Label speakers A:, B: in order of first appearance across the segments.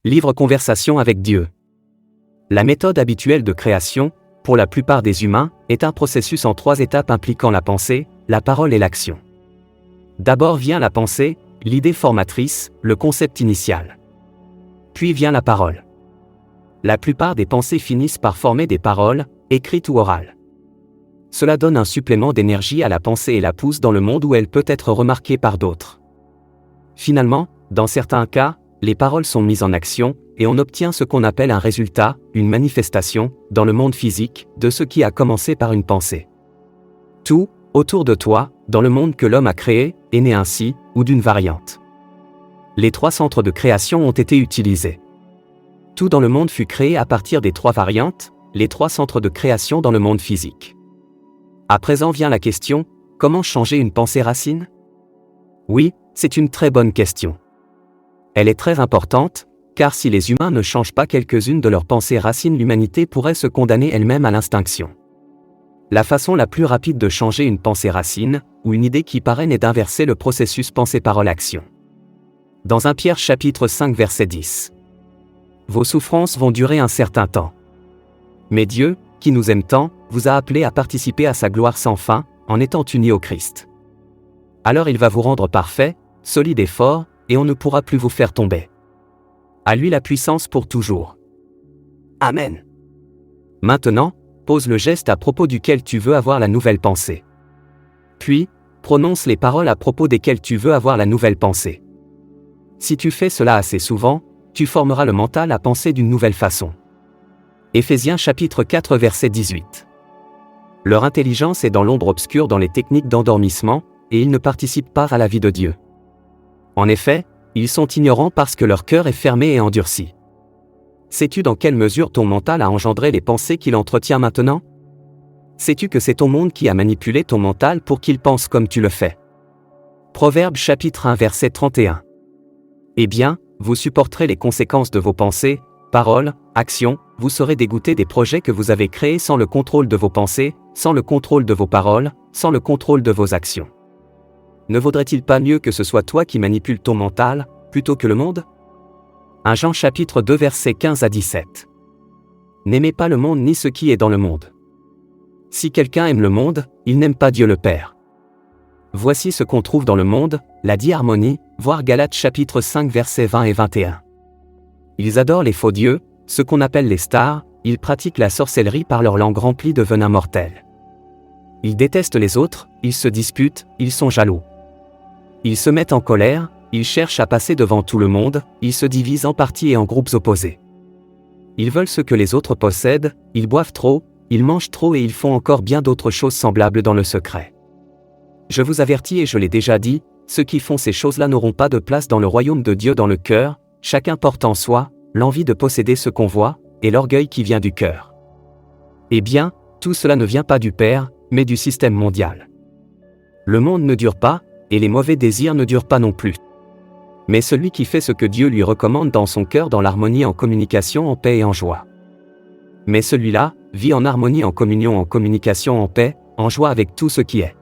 A: Livre Conversation avec Dieu. La méthode habituelle de création, pour la plupart des humains, est un processus en 3 étapes impliquant la pensée, la parole et l'action. D'abord vient la pensée, l'idée formatrice, le concept initial. Puis vient la parole. La plupart des pensées finissent par former des paroles, écrites ou orales. Cela donne un supplément d'énergie à la pensée et la pousse dans le monde où elle peut être remarquée par d'autres. Finalement, dans certains cas, les paroles sont mises en action, et on obtient ce qu'on appelle un résultat, une manifestation, dans le monde physique, de ce qui a commencé par une pensée. Tout, autour de toi, dans le monde que l'homme a créé, est né ainsi, ou d'une variante. Les 3 centres de création ont été utilisés. Tout dans le monde fut créé à partir des 3 variantes, les 3 centres de création dans le monde physique. À présent vient la question, comment changer une pensée racine ? Oui, c'est une très bonne question. Elle est très importante, car si les humains ne changent pas quelques-unes de leurs pensées racines, l'humanité pourrait se condamner elle-même à l'extinction. La façon la plus rapide de changer une pensée racine, ou une idée qui paraît est d'inverser le processus pensée-parole-action. Dans 1 Pierre chapitre 5 verset 10. Vos souffrances vont durer un certain temps. Mais Dieu, qui nous aime tant, vous a appelés à participer à sa gloire sans fin, en étant unis au Christ. Alors il va vous rendre parfait, solide et fort, et on ne pourra plus vous faire tomber. À lui la puissance pour toujours. Amen. Maintenant, pose le geste à propos duquel tu veux avoir la nouvelle pensée. Puis, prononce les paroles à propos desquelles tu veux avoir la nouvelle pensée. Si tu fais cela assez souvent, tu formeras le mental à penser d'une nouvelle façon. Éphésiens chapitre 4 verset 18. Leur intelligence est dans l'ombre obscure dans les techniques d'endormissement, et ils ne participent pas à la vie de Dieu. En effet, ils sont ignorants parce que leur cœur est fermé et endurci. Sais-tu dans quelle mesure ton mental a engendré les pensées qu'il entretient maintenant ? Sais-tu que c'est ton monde qui a manipulé ton mental pour qu'il pense comme tu le fais ? Proverbes chapitre 1 verset 31. Eh bien, vous supporterez les conséquences de vos pensées, paroles, actions, vous serez dégoûté des projets que vous avez créés sans le contrôle de vos pensées, sans le contrôle de vos paroles, sans le contrôle de vos actions. Ne vaudrait-il pas mieux que ce soit toi qui manipules ton mental, plutôt que le monde ? 1 Jean chapitre 2 versets 15 à 17. N'aimez pas le monde ni ce qui est dans le monde. Si quelqu'un aime le monde, il n'aime pas Dieu le Père. Voici ce qu'on trouve dans le monde, la disharmonie, voir Galates chapitre 5 versets 20 et 21. Ils adorent les faux dieux, ce qu'on appelle les stars, ils pratiquent la sorcellerie par leur langue remplie de venin mortel. Ils détestent les autres, ils se disputent, ils sont jaloux. Ils se mettent en colère, ils cherchent à passer devant tout le monde, ils se divisent en partis et en groupes opposés. Ils veulent ce que les autres possèdent, ils boivent trop, ils mangent trop et ils font encore bien d'autres choses semblables dans le secret. Je vous avertis et je l'ai déjà dit, ceux qui font ces choses-là n'auront pas de place dans le royaume de Dieu dans le cœur, chacun porte en soi l'envie de posséder ce qu'on voit, et l'orgueil qui vient du cœur. Eh bien, tout cela ne vient pas du Père, mais du système mondial. Le monde ne dure pas, et les mauvais désirs ne durent pas non plus. Mais celui qui fait ce que Dieu lui recommande dans son cœur dans l'harmonie en communication en paix et en joie. Mais celui-là, vit en harmonie en communion en communication en paix, en joie avec tout ce qui est.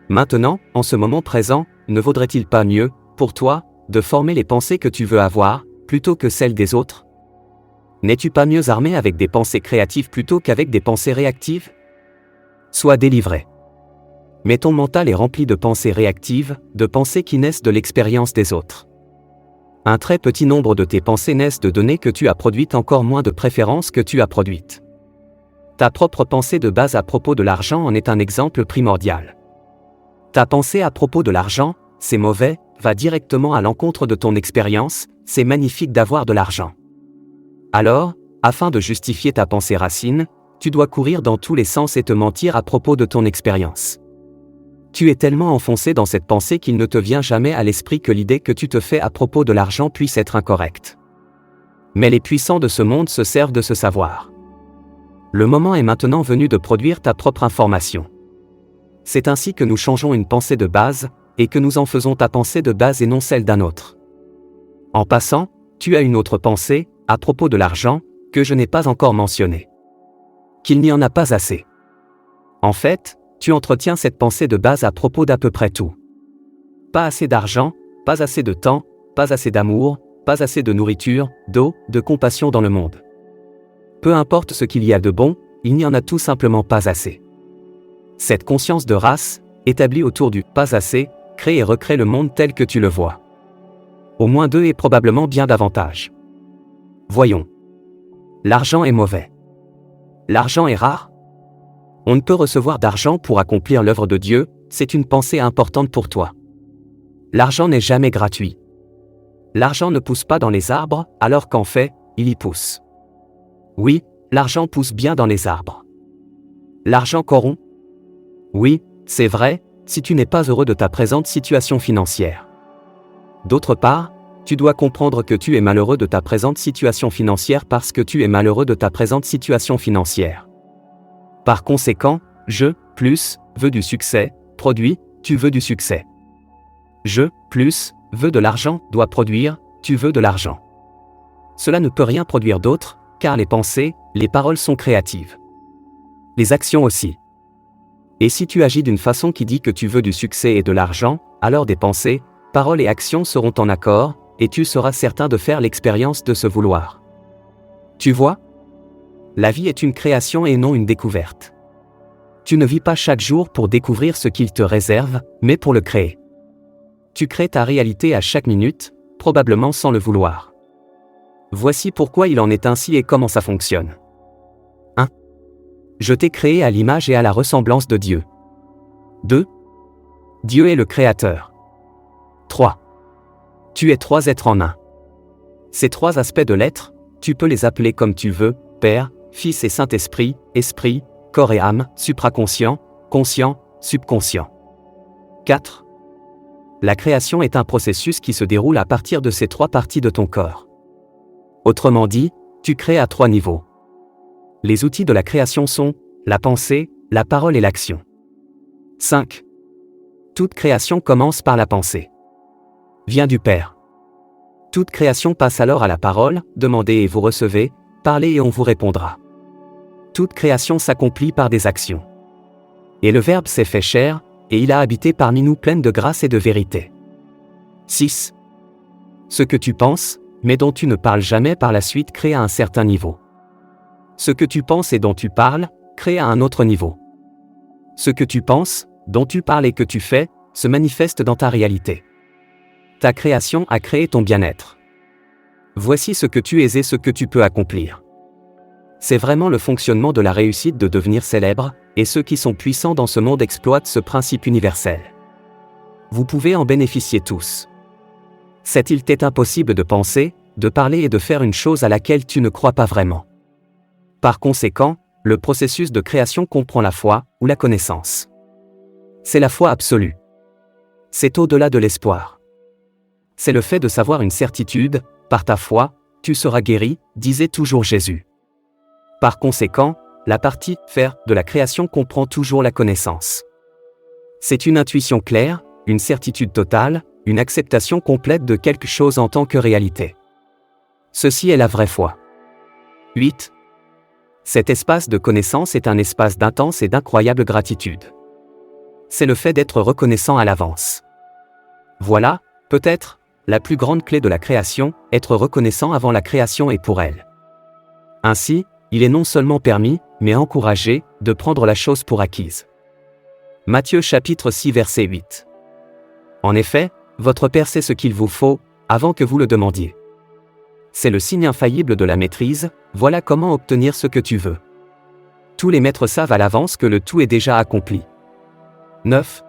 A: Maintenant, en ce moment présent, ne vaudrait-il pas mieux, pour toi, de former les pensées que tu veux avoir, plutôt que celles des autres ? N'es-tu pas mieux armé avec des pensées créatives plutôt qu'avec des pensées réactives ? Sois délivré. Mais ton mental est rempli de pensées réactives, de pensées qui naissent de l'expérience des autres. Un très petit nombre de tes pensées naissent de données que tu as produites, encore moins de préférences que tu as produites. Ta propre pensée de base à propos de l'argent en est un exemple primordial. Ta pensée à propos de l'argent, c'est mauvais, va directement à l'encontre de ton expérience, c'est magnifique d'avoir de l'argent. Alors, afin de justifier ta pensée racine, tu dois courir dans tous les sens et te mentir à propos de ton expérience. Tu es tellement enfoncé dans cette pensée qu'il ne te vient jamais à l'esprit que l'idée que tu te fais à propos de l'argent puisse être incorrecte. Mais les puissants de ce monde se servent de ce savoir. Le moment est maintenant venu de produire ta propre information. C'est ainsi que nous changeons une pensée de base, et que nous en faisons ta pensée de base et non celle d'un autre. En passant, tu as une autre pensée, à propos de l'argent, que je n'ai pas encore mentionnée. Qu'il n'y en a pas assez. En fait, tu entretiens cette pensée de base à propos d'à peu près tout. Pas assez d'argent, pas assez de temps, pas assez d'amour, pas assez de nourriture, d'eau, de compassion dans le monde. Peu importe ce qu'il y a de bon, il n'y en a tout simplement pas assez. Cette conscience de race, établie autour du « pas assez », crée et recrée le monde tel que tu le vois. Au moins 2 et probablement bien davantage. Voyons. L'argent est mauvais. L'argent est rare. On ne peut recevoir d'argent pour accomplir l'œuvre de Dieu, c'est une pensée importante pour toi. L'argent n'est jamais gratuit. L'argent ne pousse pas dans les arbres, alors qu'en fait, il y pousse. Oui, l'argent pousse bien dans les arbres. L'argent corrompt? Oui, c'est vrai, si tu n'es pas heureux de ta présente situation financière. D'autre part, tu dois comprendre que tu es malheureux de ta présente situation financière parce que tu es malheureux de ta présente situation financière. Par conséquent, je, plus, veux du succès, produit, tu veux du succès. Je, plus, veux de l'argent, doit produire, tu veux de l'argent. Cela ne peut rien produire d'autre, car les pensées, les paroles sont créatives. Les actions aussi. Et si tu agis d'une façon qui dit que tu veux du succès et de l'argent, alors des pensées, paroles et actions seront en accord, et tu seras certain de faire l'expérience de ce vouloir. Tu vois? La vie est une création et non une découverte. Tu ne vis pas chaque jour pour découvrir ce qu'il te réserve, mais pour le créer. Tu crées ta réalité à chaque minute, probablement sans le vouloir. Voici pourquoi il en est ainsi et comment ça fonctionne. 1. Je t'ai créé à l'image et à la ressemblance de Dieu. 2. Dieu est le Créateur. 3. Tu es 3 êtres en un. Ces 3 aspects de l'être, tu peux les appeler comme tu veux, Père, Fils et Saint-Esprit, Esprit, corps et âme, supraconscient, conscient, subconscient. 4. La création est un processus qui se déroule à partir de ces 3 parties de ton corps. Autrement dit, tu crées à 3 niveaux. Les outils de la création sont la pensée, la parole et l'action. 5. Toute création commence par la pensée. Vient du Père. Toute création passe alors à la parole, demandez et vous recevez, parlez et on vous répondra. Toute création s'accomplit par des actions. Et le Verbe s'est fait chair, et il a habité parmi nous plein de grâce et de vérité. 6. Ce que tu penses, mais dont tu ne parles jamais par la suite crée à un certain niveau. Ce que tu penses et dont tu parles, crée à un autre niveau. Ce que tu penses, dont tu parles et que tu fais, se manifeste dans ta réalité. Ta création a créé ton bien-être. Voici ce que tu es et ce que tu peux accomplir. C'est vraiment le fonctionnement de la réussite de devenir célèbre, et ceux qui sont puissants dans ce monde exploitent ce principe universel. Vous pouvez en bénéficier tous. Il t'est impossible de penser, de parler et de faire une chose à laquelle tu ne crois pas vraiment. Par conséquent, le processus de création comprend la foi, ou la connaissance. C'est la foi absolue. C'est au-delà de l'espoir. C'est le fait de savoir une certitude, par ta foi, tu seras guéri, disait toujours Jésus. Par conséquent, la partie « faire » de la création comprend toujours la connaissance. C'est une intuition claire, une certitude totale, une acceptation complète de quelque chose en tant que réalité. Ceci est la vraie foi. 8. Cet espace de connaissance est un espace d'intense et d'incroyable gratitude. C'est le fait d'être reconnaissant à l'avance. Voilà, peut-être, la plus grande clé de la création, être reconnaissant avant la création et pour elle. Ainsi, il est non seulement permis, mais encouragé, de prendre la chose pour acquise. Matthieu chapitre 6 verset 8. En effet, votre Père sait ce qu'il vous faut, avant que vous le demandiez. C'est le signe infaillible de la maîtrise, voilà comment obtenir ce que tu veux. Tous les maîtres savent à l'avance que le tout est déjà accompli. 9.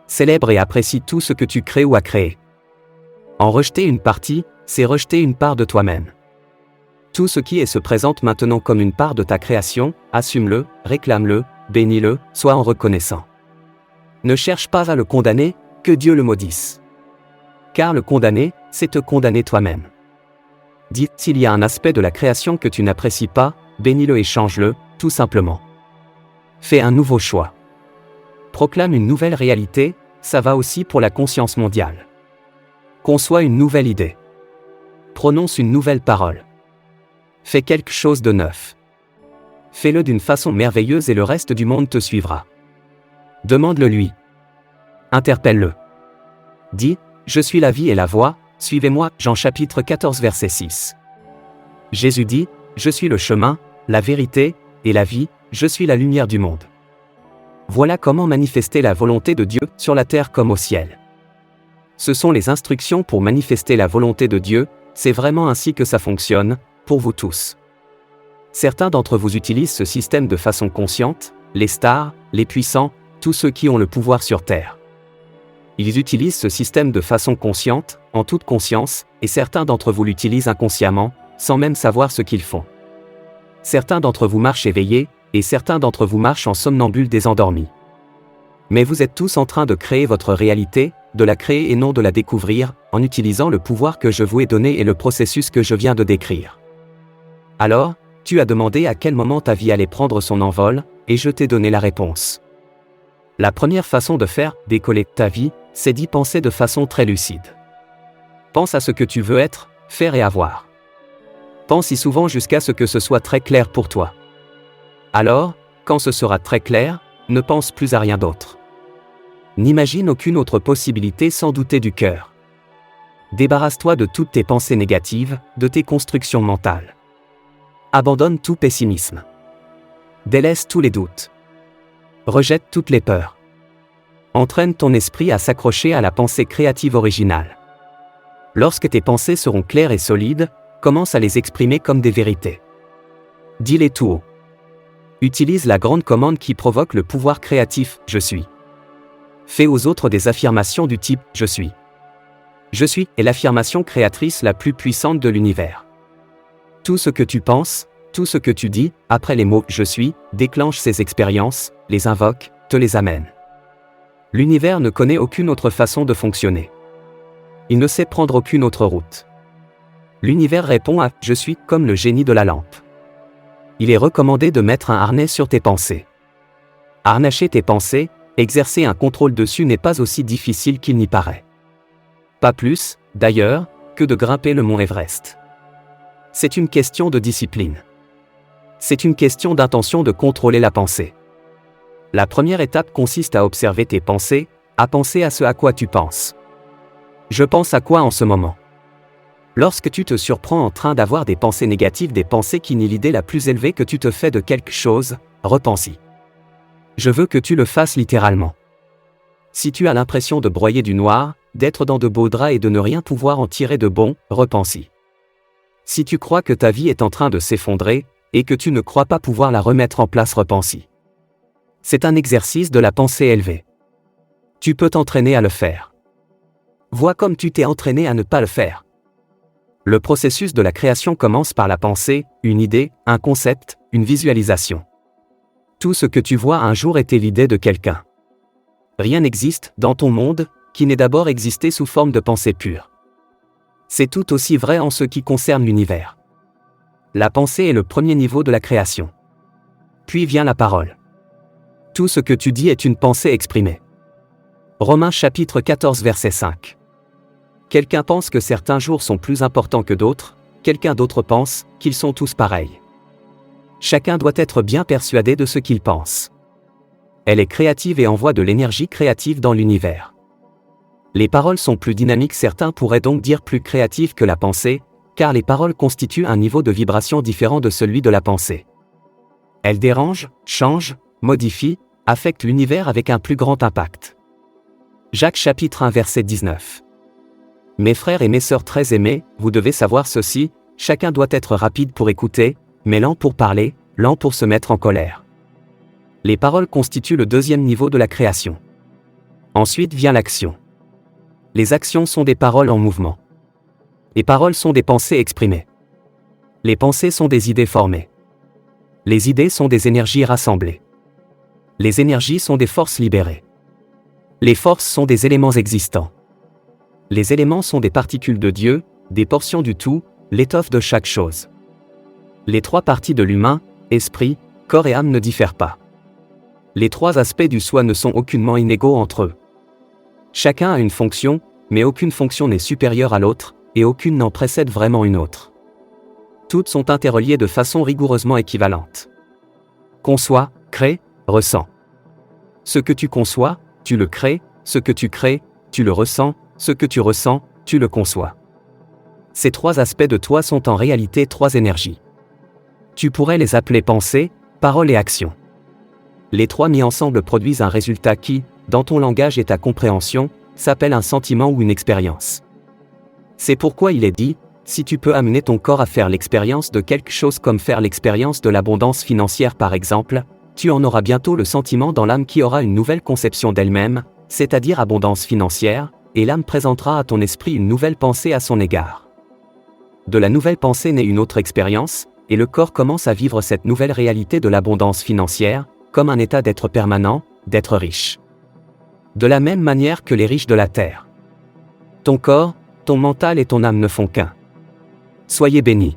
A: Célèbre et apprécie tout ce que tu crées ou as créé. En rejeter une partie, c'est rejeter une part de toi-même. Tout ce qui est se présente maintenant comme une part de ta création, assume-le, réclame-le, bénis-le, sois en reconnaissant. Ne cherche pas à le condamner, que Dieu le maudisse. Car le condamner, c'est te condamner toi-même. Dis, s'il y a un aspect de la création que tu n'apprécies pas, bénis-le et change-le, tout simplement. Fais un nouveau choix. Proclame une nouvelle réalité, ça va aussi pour la conscience mondiale. Conçois une nouvelle idée. Prononce une nouvelle parole. Fais quelque chose de neuf. Fais-le d'une façon merveilleuse et le reste du monde te suivra. Demande-le lui. Interpelle-le. Dis, je suis la vie et la voie, Suivez-moi, Jean chapitre 14 verset 6. Jésus dit, « Je suis le chemin, la vérité, et la vie, je suis la lumière du monde. » Voilà comment manifester la volonté de Dieu, sur la terre comme au ciel. Ce sont les instructions pour manifester la volonté de Dieu, c'est vraiment ainsi que ça fonctionne, pour vous tous. Certains d'entre vous utilisent ce système de façon consciente, les stars, les puissants, tous ceux qui ont le pouvoir sur terre. Ils utilisent ce système de façon consciente, en toute conscience, et certains d'entre vous l'utilisent inconsciemment, sans même savoir ce qu'ils font. Certains d'entre vous marchent éveillés, et certains d'entre vous marchent en somnambule désendormis. Mais vous êtes tous en train de créer votre réalité, de la créer et non de la découvrir, en utilisant le pouvoir que je vous ai donné et le processus que je viens de décrire. Alors, tu as demandé à quel moment ta vie allait prendre son envol, et je t'ai donné la réponse. La première façon de faire décoller ta vie, c'est d'y penser de façon très lucide. Pense à ce que tu veux être, faire et avoir. Pense y souvent jusqu'à ce que ce soit très clair pour toi. Alors, quand ce sera très clair, ne pense plus à rien d'autre. N'imagine aucune autre possibilité sans douter du cœur. Débarrasse-toi de toutes tes pensées négatives, de tes constructions mentales. Abandonne tout pessimisme. Délaisse tous les doutes. Rejette toutes les peurs. Entraîne ton esprit à s'accrocher à la pensée créative originale. Lorsque tes pensées seront claires et solides, commence à les exprimer comme des vérités. Dis-les tout haut. Utilise la grande commande qui provoque le pouvoir créatif « Je suis ». Fais aux autres des affirmations du type « Je suis ». Je suis est l'affirmation créatrice la plus puissante de l'univers. Tout ce que tu penses, tout ce que tu dis, après les mots « Je suis », déclenche ces expériences, les invoque, te les amène. L'univers ne connaît aucune autre façon de fonctionner. Il ne sait prendre aucune autre route. L'univers répond à « Je suis » comme le génie de la lampe. Il est recommandé de mettre un harnais sur tes pensées. Harnacher tes pensées, exercer un contrôle dessus n'est pas aussi difficile qu'il n'y paraît. Pas plus, d'ailleurs, que de grimper le mont Everest. C'est une question de discipline. C'est une question d'intention de contrôler la pensée. La première étape consiste à observer tes pensées, à penser à ce à quoi tu penses. Je pense à quoi en ce moment? Lorsque tu te surprends en train d'avoir des pensées négatives, des pensées qui nient l'idée la plus élevée que tu te fais de quelque chose, repense-y. Je veux que tu le fasses littéralement. Si tu as l'impression de broyer du noir, d'être dans de beaux draps et de ne rien pouvoir en tirer de bon, repense-y. Si tu crois que ta vie est en train de s'effondrer, et que tu ne crois pas pouvoir la remettre en place, repense-y. C'est un exercice de la pensée élevée. Tu peux t'entraîner à le faire. Vois comme tu t'es entraîné à ne pas le faire. Le processus de la création commence par la pensée, une idée, un concept, une visualisation. Tout ce que tu vois un jour était l'idée de quelqu'un. Rien n'existe, dans ton monde, qui n'ait d'abord existé sous forme de pensée pure. C'est tout aussi vrai en ce qui concerne l'univers. La pensée est le premier niveau de la création. Puis vient la parole. Tout ce que tu dis est une pensée exprimée. Romains chapitre 14 verset 5. Quelqu'un pense que certains jours sont plus importants que d'autres, quelqu'un d'autre pense qu'ils sont tous pareils. Chacun doit être bien persuadé de ce qu'il pense. Elle est créative et envoie de l'énergie créative dans l'univers. Les paroles sont plus dynamiques, certains pourraient donc dire plus créatives que la pensée, car les paroles constituent un niveau de vibration différent de celui de la pensée. Elles dérangent, changent, modifient, affectent l'univers avec un plus grand impact. Jacques chapitre 1 verset 19. Mes frères et mes sœurs très aimés, vous devez savoir ceci, chacun doit être rapide pour écouter, mais lent pour parler, lent pour se mettre en colère. Les paroles constituent le deuxième niveau de la création. Ensuite vient l'action. Les actions sont des paroles en mouvement. Les paroles sont des pensées exprimées. Les pensées sont des idées formées. Les idées sont des énergies rassemblées. Les énergies sont des forces libérées. Les forces sont des éléments existants. Les éléments sont des particules de Dieu, des portions du tout, l'étoffe de chaque chose. Les trois parties de l'humain, esprit, corps et âme ne diffèrent pas. Les trois aspects du soi ne sont aucunement inégaux entre eux. Chacun a une fonction, mais aucune fonction n'est supérieure à l'autre, et aucune n'en précède vraiment une autre. Toutes sont interreliées de façon rigoureusement équivalente. Conçois, crée, ressens. Ce que tu conçois, tu le crées, ce que tu crées, tu le ressens, ce que tu ressens, tu le conçois. Ces trois aspects de toi sont en réalité trois énergies. Tu pourrais les appeler pensée, parole et action. Les trois mis ensemble produisent un résultat qui, dans ton langage et ta compréhension, s'appelle un sentiment ou une expérience. C'est pourquoi il est dit, si tu peux amener ton corps à faire l'expérience de quelque chose comme faire l'expérience de l'abondance financière par exemple, tu en auras bientôt le sentiment dans l'âme qui aura une nouvelle conception d'elle-même, c'est-à-dire abondance financière, et l'âme présentera à ton esprit une nouvelle pensée à son égard. De la nouvelle pensée naît une autre expérience, et le corps commence à vivre cette nouvelle réalité de l'abondance financière, comme un état d'être permanent, d'être riche. De la même manière que les riches de la terre. Ton corps, ton mental et ton âme ne font qu'un. Soyez bénis.